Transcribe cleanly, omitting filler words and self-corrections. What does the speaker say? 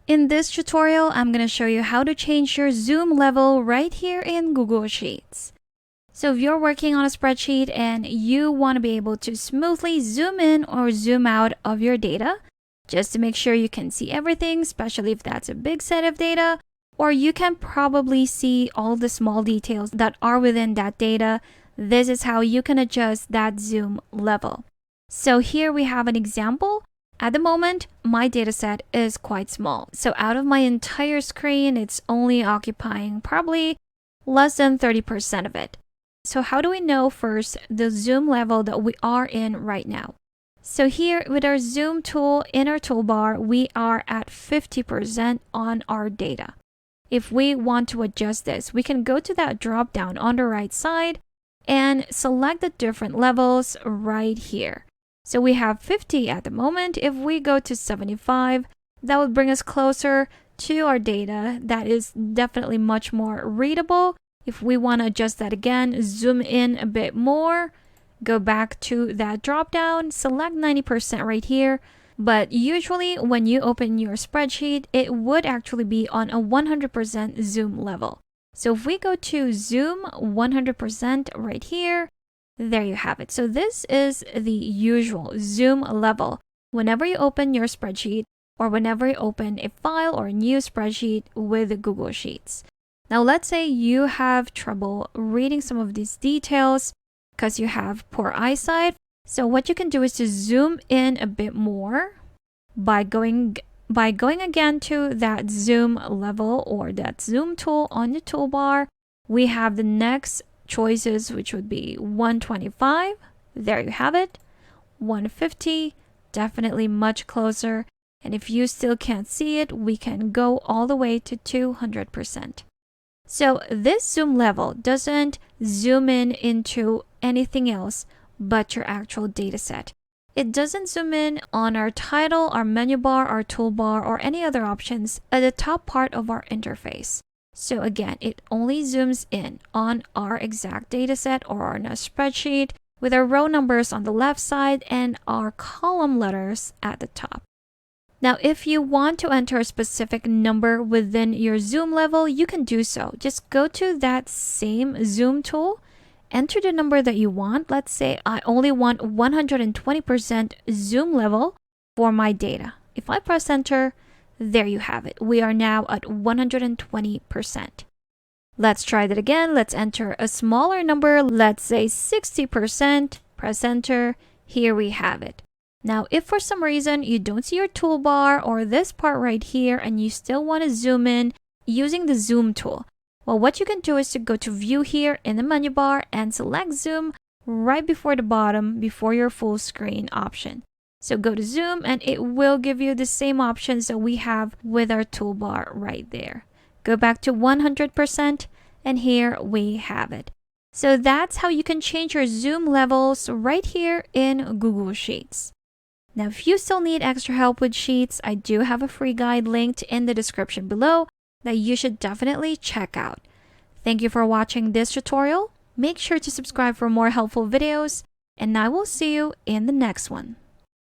In this tutorial, I'm going to show you how to change your zoom level right here in Google Sheets. So if you're working on a spreadsheet and you want to be able to smoothly zoom in or zoom out of your data, just to make sure you can see everything, especially if that's a big set of data, or you can probably see all the small details that are within that data, this is how you can adjust that zoom level. So here we have an example. At the moment, my dataset is quite small. So out of my entire screen, it's only occupying probably less than 30% of it. So how do we know first the zoom level that we are in right now? So here with our zoom tool in our toolbar, we are at 50% on our data. If we want to adjust this, we can go to that drop down on the right side and select the different levels right here. So we have 50 at the moment. If we go to 75, that would bring us closer to our data. That is definitely much more readable. If we want to adjust that again, zoom in a bit more, go back to that drop down, select 90% right here. But usually when you open your spreadsheet, it would actually be on a 100% zoom level. So if we go to zoom 100% right here, there you have it. So this is the usual zoom level whenever you open your spreadsheet or whenever you open a file or a new spreadsheet with Google Sheets. Now let's say you have trouble reading some of these details because you have poor eyesight. So what you can do is to zoom in a bit more by going again to that zoom level or that zoom tool on the toolbar. We have the next choices, which would be 125. There you have it. 150, definitely much closer. And if you still can't see it, we can go all the way to 200%. So this zoom level doesn't zoom in into anything else but your actual data set. It doesn't zoom in on our title, our menu bar, our toolbar, or any other options at the top part of our interface. So again, it only zooms in on our exact data set or on a spreadsheet with our row numbers on the left side and our column letters at the top. Now, if you want to enter a specific number within your zoom level, you can do so. Just go to that same zoom tool, enter the number that you want. Let's say I only want 120% zoom level for my data. If I press enter, there you have it. We are now at 120%. Let's try that again. Let's enter a smaller number. Let's say 60%. Press enter. Here we have it. Now, if for some reason you don't see your toolbar or this part right here and you still want to zoom in using the zoom tool, well, what you can do is to go to view here in the menu bar and select zoom right before the bottom, before your full screen option. So go to zoom and it will give you the same options that we have with our toolbar right there. Go back to 100% and here we have it. So that's how you can change your zoom levels right here in Google Sheets. Now, if you still need extra help with Sheets, I do have a free guide linked in the description below that you should definitely check out. Thank you for watching this tutorial. Make sure to subscribe for more helpful videos, and I will see you in the next one.